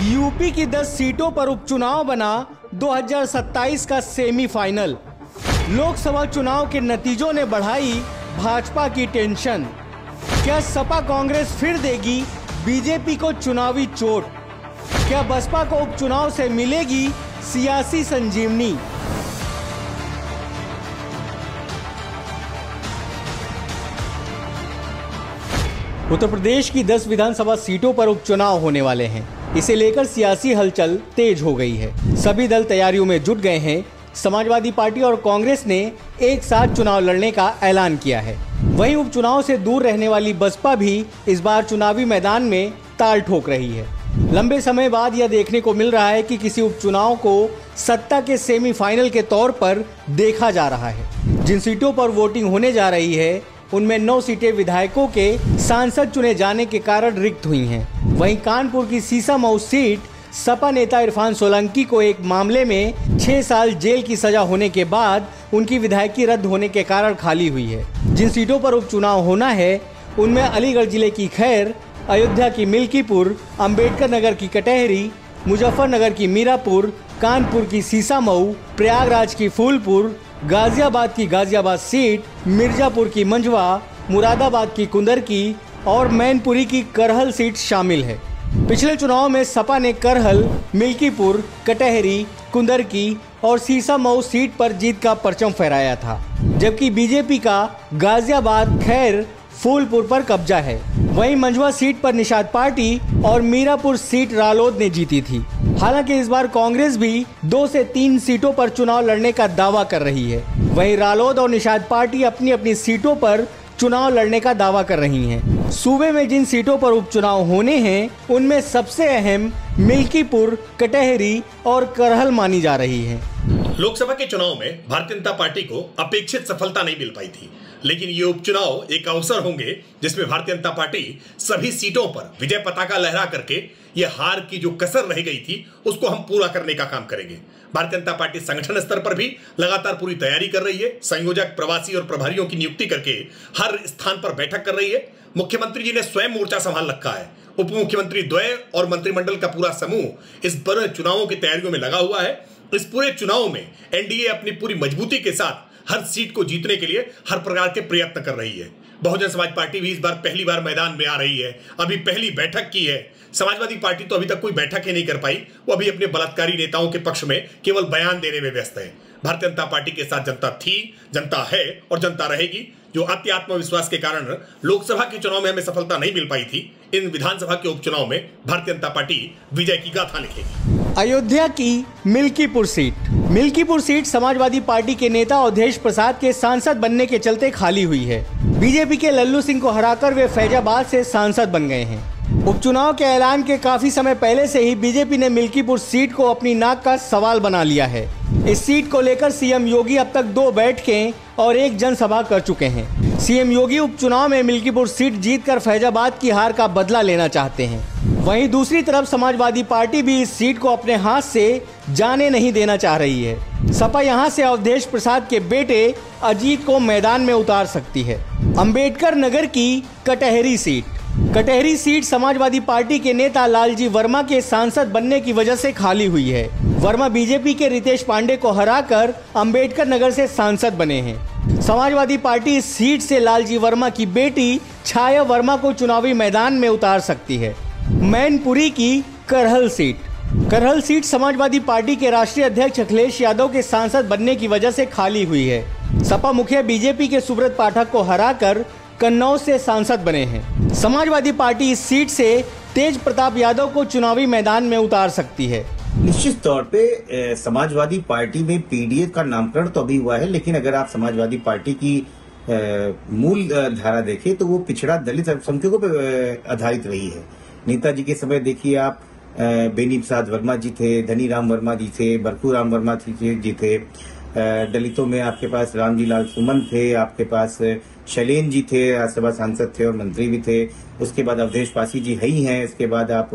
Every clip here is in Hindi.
यूपी की 10 सीटों पर उपचुनाव बना 2027 का सेमीफाइनल। लोकसभा चुनाव के नतीजों ने बढ़ाई भाजपा की टेंशन। क्या सपा कांग्रेस फिर देगी बीजेपी को चुनावी चोट? क्या बसपा को उपचुनाव से मिलेगी सियासी संजीवनी? उत्तर प्रदेश की 10 विधानसभा सीटों पर उपचुनाव होने वाले हैं। इसे लेकर सियासी हलचल तेज हो गई है। सभी दल तैयारियों में जुट गए हैं। समाजवादी पार्टी और कांग्रेस ने एक साथ चुनाव लड़ने का ऐलान किया है। वहीं उपचुनाव से दूर रहने वाली बसपा भी इस बार चुनावी मैदान में ताल ठोक रही है। लंबे समय बाद यह देखने को मिल रहा है कि किसी उपचुनाव को सत्ता के सेमीफाइनल के तौर पर देखा जा रहा है। जिन सीटों पर वोटिंग होने जा रही है उनमें 9 सीटें विधायकों के सांसद चुने जाने के कारण रिक्त हुई हैं। वहीं कानपुर की सीसामऊ सीट सपा नेता इरफान सोलंकी को एक मामले में 6 साल जेल की सजा होने के बाद उनकी विधायकी रद्द होने के कारण खाली हुई है। जिन सीटों पर उपचुनाव होना है उनमें अलीगढ़ जिले की खैर, अयोध्या की मिल्कीपुर, अंबेडकर नगर की कटहरी, मुजफ्फरनगर की मीरापुर, कानपुर की सीसामऊ, प्रयागराज की फूलपुर, गाजियाबाद की गाजियाबाद सीट, मिर्जापुर की मंझवा, मुरादाबाद की कुंदरकी और मैनपुरी की करहल सीट शामिल है। पिछले चुनाव में सपा ने करहल, मिल्कीपुर, कटहरी, कुंदरकी और सीसामऊ सीट पर जीत का परचम फहराया था, जबकि बीजेपी का गाजियाबाद, खैर, फूलपुर पर कब्जा है। वहीं मंझवा सीट पर निषाद पार्टी और मीरापुर सीट रालोद ने जीती थी। हालांकि इस बार कांग्रेस भी 2 से 3 सीटों पर चुनाव लड़ने का दावा कर रही है। वहीं रालोद और निषाद पार्टी अपनी अपनी सीटों पर चुनाव लड़ने का दावा कर रही हैं। सूबे में जिन सीटों पर उपचुनाव होने हैं उनमें सबसे अहम मिल्कीपुर, कटहरी और करहल मानी जा रही है। लोकसभा के चुनाव में भारतीय जनता पार्टी को अपेक्षित सफलता नहीं मिल पाई थी, लेकिन ये उपचुनाव एक अवसर होंगे जिसमें भारतीय जनता पार्टी सभी सीटों पर विजय पताका लहरा करके ये हार की जो कसर रह गई थी उसको हम पूरा करने का काम करेंगे। भारतीय जनता पार्टी संगठन स्तर पर भी लगातार पूरी तैयारी कर रही है। संयोजक, प्रवासी और प्रभारियों की नियुक्ति करके हर स्थान पर बैठक कर रही है। मुख्यमंत्री जी ने स्वयं मोर्चा संभाल रखा है। उप मुख्यमंत्री द्वय और मंत्रिमंडल का पूरा समूह इस बड़े चुनावों की तैयारियों में लगा हुआ है। इस पूरे चुनाव में एनडीए अपनी पूरी मजबूती के साथ हर सीट को जीतने के लिए हर प्रकार के प्रयत्न कर रही है। बहुजन समाज पार्टी भी इस बार पहली बार मैदान में आ रही है। अभी पहली बैठक की है। समाजवादी पार्टी तो अभी तक कोई बैठक ही नहीं कर पाई। वो अभी अपने बलात्कारी नेताओं के पक्ष में केवल बयान देने में व्यस्त है। भारतीय जनता पार्टी के साथ जनता थी, जनता है और जनता रहेगी। जो अति आत्मविश्वास के कारण लोकसभा के चुनाव में हमें सफलता नहीं मिल पाई थी, इन विधानसभा के उपचुनाव में भारतीय जनता पार्टी विजय की गाथा लिखेगी। अयोध्या की मिल्कीपुर सीट समाजवादी पार्टी के नेता अवधेश प्रसाद के सांसद बनने के चलते खाली हुई है। बीजेपी के लल्लू सिंह को हराकर वे फैजाबाद से सांसद बन गए हैं। उपचुनाव के ऐलान के काफी समय पहले से ही बीजेपी ने मिल्कीपुर सीट को अपनी नाक का सवाल बना लिया है। इस सीट को लेकर सीएम योगी अब तक 2 बैठकें और 1 जनसभा कर चुके हैं। सीएम योगी उपचुनाव में मिल्कीपुर सीट जीतकर फैजाबाद की हार का बदला लेना चाहते हैं। वहीं दूसरी तरफ समाजवादी पार्टी भी इस सीट को अपने हाथ से जाने नहीं देना चाह रही है। सपा यहां से अवधेश प्रसाद के बेटे अजीत को मैदान में उतार सकती है। अंबेडकर नगर की कटहरी सीट समाजवादी पार्टी के नेता लालजी वर्मा के सांसद बनने की वजह से खाली हुई है। वर्मा बीजेपी के रितेश पांडे को हराकर अंबेडकर नगर से सांसद बने हैं। समाजवादी पार्टी इस सीट से लालजी वर्मा की बेटी छाया वर्मा को चुनावी मैदान में उतार सकती है। मैनपुरी की करहल सीट समाजवादी पार्टी के राष्ट्रीय अध्यक्ष अखिलेश यादव के सांसद बनने की वजह से खाली हुई है। सपा मुखिया बीजेपी के सुब्रत पाठक को हराकर कन्नौज से सांसद बने हैं। समाजवादी पार्टी इस सीट से तेज प्रताप यादव को चुनावी मैदान में उतार सकती है। निश्चित तौर पे समाजवादी पार्टी में पीडीए का नामकरण तो अभी हुआ है, लेकिन अगर आप समाजवादी पार्टी की मूल धारा देखें तो वो पिछड़ा दलित अल्पसंख्यकों पर आधारित रही है। नेताजी के समय देखिए आप, बेनी प्रसाद वर्मा जी थे, धनी राम वर्मा जी थे, बरकू राम वर्मा जी थे। दलितों में आपके पास रामजी लाल सुमन थे, आपके पास शैलेन जी थे, राज्यसभा सांसद थे और मंत्री भी थे। उसके बाद अवधेश पासी जी है ही हैं। इसके बाद आप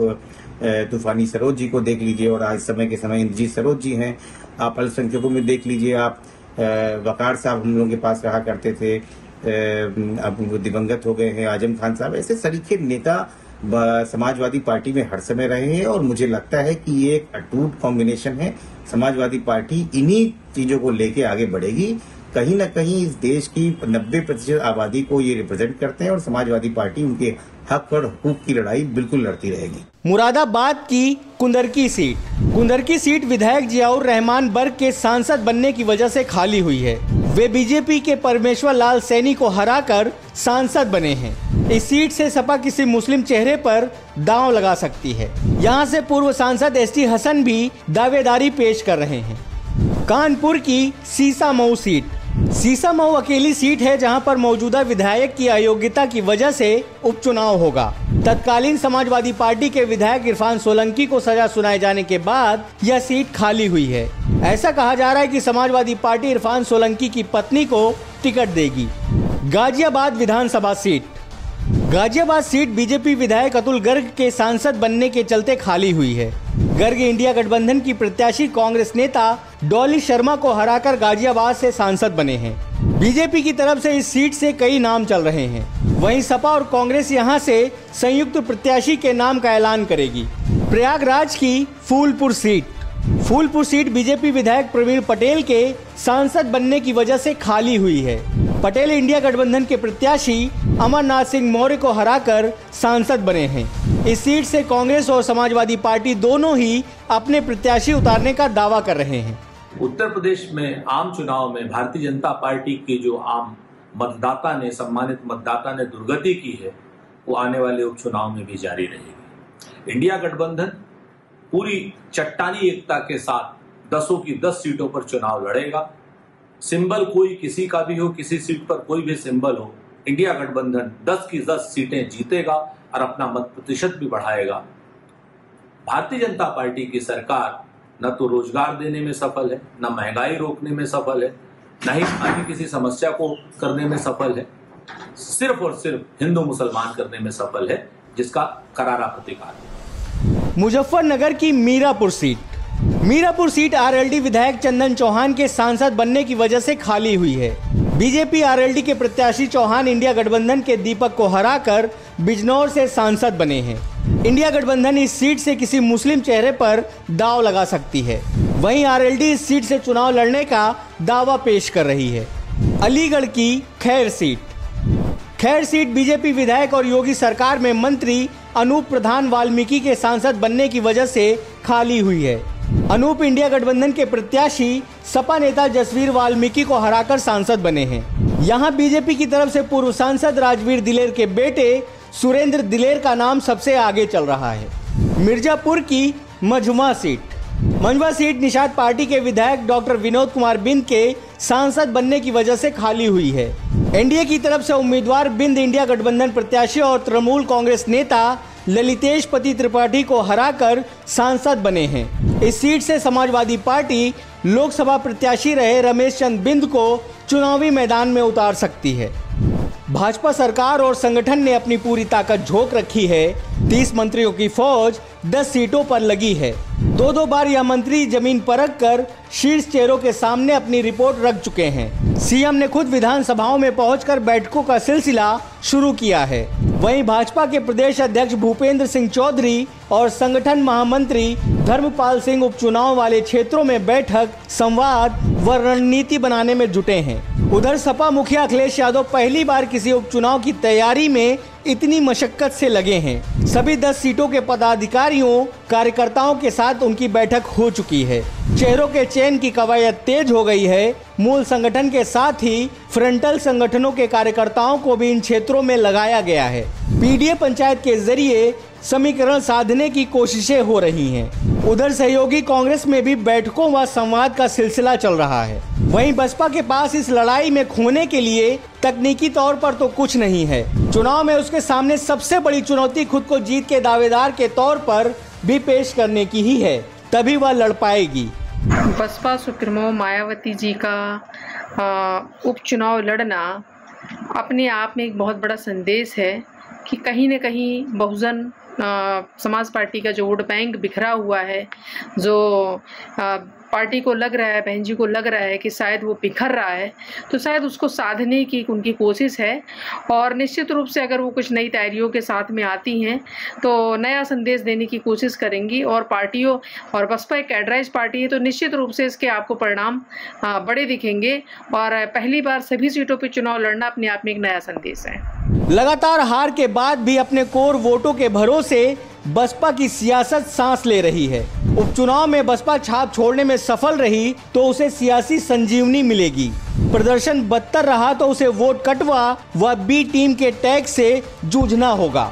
तूफानी सरोज जी को देख लीजिए और आज समय के समय इंद्रजीत सरोज जी हैं। आप अल्पसंख्यकों में देख लीजिए, आप वकार साहब हम लोगों के पास रहा करते थे, अब दिवंगत हो गए हैं, आजम खान साहब। ऐसे सरीखे नेता समाजवादी पार्टी में हर समय रहे हैं और मुझे लगता है कि ये एक अटूट कॉम्बिनेशन है। समाजवादी पार्टी इन्हीं चीजों को लेके आगे बढ़ेगी। कहीं ना कहीं इस देश की 90% आबादी को ये रिप्रेजेंट करते हैं और समाजवादी पार्टी उनके हक और हुकूक की लड़ाई बिल्कुल लड़ती रहेगी। मुरादाबाद की कुंदरकी सीट विधायक जियाउर रहमान बर्ग के सांसद बनने की वजह से खाली हुई है। वे बीजेपी के परमेश्वर लाल सैनी को हराकर सांसद बने हैं। इस सीट से सपा किसी मुस्लिम चेहरे पर दांव लगा सकती है। यहां से पूर्व सांसद एसटी हसन भी दावेदारी पेश कर रहे हैं। कानपुर की सीसा मऊ अकेली सीट है जहां पर मौजूदा विधायक की अयोग्यता की वजह से उपचुनाव होगा। तत्कालीन समाजवादी पार्टी के विधायक इरफान सोलंकी को सजा सुनाए जाने के बाद यह सीट खाली हुई है। ऐसा कहा जा रहा है कि समाजवादी पार्टी इरफान सोलंकी की पत्नी को टिकट देगी। गाजियाबाद सीट बीजेपी विधायक अतुल गर्ग के सांसद बनने के चलते खाली हुई है। गर्ग इंडिया गठबंधन की प्रत्याशी कांग्रेस नेता डॉली शर्मा को हराकर गाजियाबाद से सांसद बने हैं। बीजेपी की तरफ से इस सीट से कई नाम चल रहे हैं। वहीं सपा और कांग्रेस यहां से संयुक्त प्रत्याशी के नाम का ऐलान करेगी। प्रयागराज की फूलपुर सीट बीजेपी विधायक प्रवीण पटेल के सांसद बनने की वजह से खाली हुई है। पटेल इंडिया गठबंधन के प्रत्याशी अमरनाथ सिंह मौर्य को हराकर सांसद बने हैं। इस सीट से कांग्रेस और समाजवादी पार्टी दोनों ही अपने प्रत्याशी उतारने का दावा कर रहे हैं। उत्तर प्रदेश में आम चुनाव में भारतीय जनता पार्टी के जो आम सम्मानित मतदाता ने दुर्गति की है, वो आने वाले उपचुनाव में भी जारी रहेगी। इंडिया गठबंधन पूरी चट्टानी एकता के साथ 10 की 10 सीटों पर चुनाव लड़ेगा। सिंबल कोई किसी का भी हो, किसी सीट पर कोई भी सिंबल हो, इंडिया गठबंधन 10 की 10 सीटें जीतेगा और अपना मत प्रतिशत भी बढ़ाएगा। भारतीय जनता पार्टी की सरकार न तो रोजगार देने में सफल है, न महंगाई रोकने में सफल है, न ही अन्य किसी समस्या को करने में सफल है, सिर्फ और सिर्फ हिंदू मुसलमान करने में सफल है, जिसका करारा प्रतिकार है। मुजफ्फरनगर की मीरापुर सीट आरएलडी विधायक चंदन चौहान के सांसद बनने की वजह से खाली हुई है। बीजेपी आरएलडी के प्रत्याशी चौहान इंडिया गठबंधन के दीपक को हराकर बिजनौर से सांसद बने हैं। इंडिया गठबंधन इस सीट से किसी मुस्लिम चेहरे पर दांव लगा सकती है। वहीं आरएलडी इस सीट से चुनाव लड़ने का दावा पेश कर रही है। अलीगढ़ की खैर सीट बीजेपी विधायक और योगी सरकार में मंत्री अनूप प्रधान वाल्मीकि के सांसद बनने की वजह से खाली हुई है। अनूप इंडिया गठबंधन के प्रत्याशी सपा नेता जसवीर वाल्मीकि को हराकर सांसद बने हैं। यहां बीजेपी की तरफ से पूर्व सांसद राजवीर दिलेर के बेटे सुरेंद्र दिलेर का नाम सबसे आगे चल रहा है। मिर्जापुर की मंझवा सीट निषाद पार्टी के विधायक डॉक्टर विनोद कुमार बिंद के सांसद बनने की वजह से खाली हुई है। एनडीए की तरफ से उम्मीदवार बिंद इंडिया गठबंधन प्रत्याशी और तृणमूल कांग्रेस नेता ललितेश पति त्रिपाठी को हराकर सांसद बने हैं। इस सीट से समाजवादी पार्टी लोकसभा प्रत्याशी रहे रमेश चंद्र बिंद को चुनावी मैदान में उतार सकती है। भाजपा सरकार और संगठन ने अपनी पूरी ताकत झोंक रखी है। 30 मंत्रियों की फौज 10 सीटों पर लगी है। 2 बार यह मंत्री जमीन परख कर शीर्ष चेहरों के सामने अपनी रिपोर्ट रख चुके हैं। सीएम ने खुद विधानसभाओं में पहुंचकर बैठकों का सिलसिला शुरू किया है। वहीं भाजपा के प्रदेश अध्यक्ष भूपेंद्र सिंह चौधरी और संगठन महामंत्री धर्मपाल सिंह उपचुनाव वाले क्षेत्रों में बैठक, संवाद व रणनीति बनाने में जुटे हैं। उधर सपा मुखिया अखिलेश यादव पहली बार किसी उपचुनाव की तैयारी में इतनी मशक्कत से लगे हैं। सभी 10 सीटों के पदाधिकारियों कार्यकर्ताओं के साथ उनकी बैठक हो चुकी है। चेहरों के चयन की कवायद तेज हो गई है। मूल संगठन के साथ ही फ्रंटल संगठनों के कार्यकर्ताओं को भी इन क्षेत्रों में लगाया गया है। पीडीए पंचायत के जरिए समीकरण साधने की कोशिशें हो रही हैं। उधर सहयोगी कांग्रेस में भी बैठकों व संवाद का सिलसिला चल रहा है। वहीं बसपा के पास इस लड़ाई में खोने के लिए तकनीकी तौर पर तो कुछ नहीं है। चुनाव में उसके सामने सबसे बड़ी चुनौती खुद को जीत के दावेदार के तौर पर भी पेश करने की ही है, तभी वह लड़ पाएगी। बसपा सुप्रीमो मायावती जी का उपचुनाव लड़ना अपने आप में एक बहुत बड़ा संदेश है कि कहीं न कहीं बहुजन समाज पार्टी का जो वोट बैंक बिखरा हुआ है, जो पार्टी को लग रहा है, बहन जी को लग रहा है कि शायद वो बिखर रहा है, तो शायद उसको साधने की उनकी कोशिश है। और निश्चित रूप से अगर वो कुछ नई तैयारियों के साथ में आती हैं तो नया संदेश देने की कोशिश करेंगी। और पार्टियों और बसपा एक कैडराइज पार्टी है, तो निश्चित रूप से इसके आपको परिणाम बड़े दिखेंगे। और पहली बार सभी सीटों पर चुनाव लड़ना अपने आप में एक नया संदेश है। लगातार हार के बाद भी अपने कोर वोटों के भरोसे बसपा की सियासत सांस ले रही है। उपचुनाव में बसपा छाप छोड़ने में सफल रही तो उसे सियासी संजीवनी मिलेगी। प्रदर्शन बदतर रहा तो उसे वोट कटवा व बी टीम के टैग से जूझना होगा।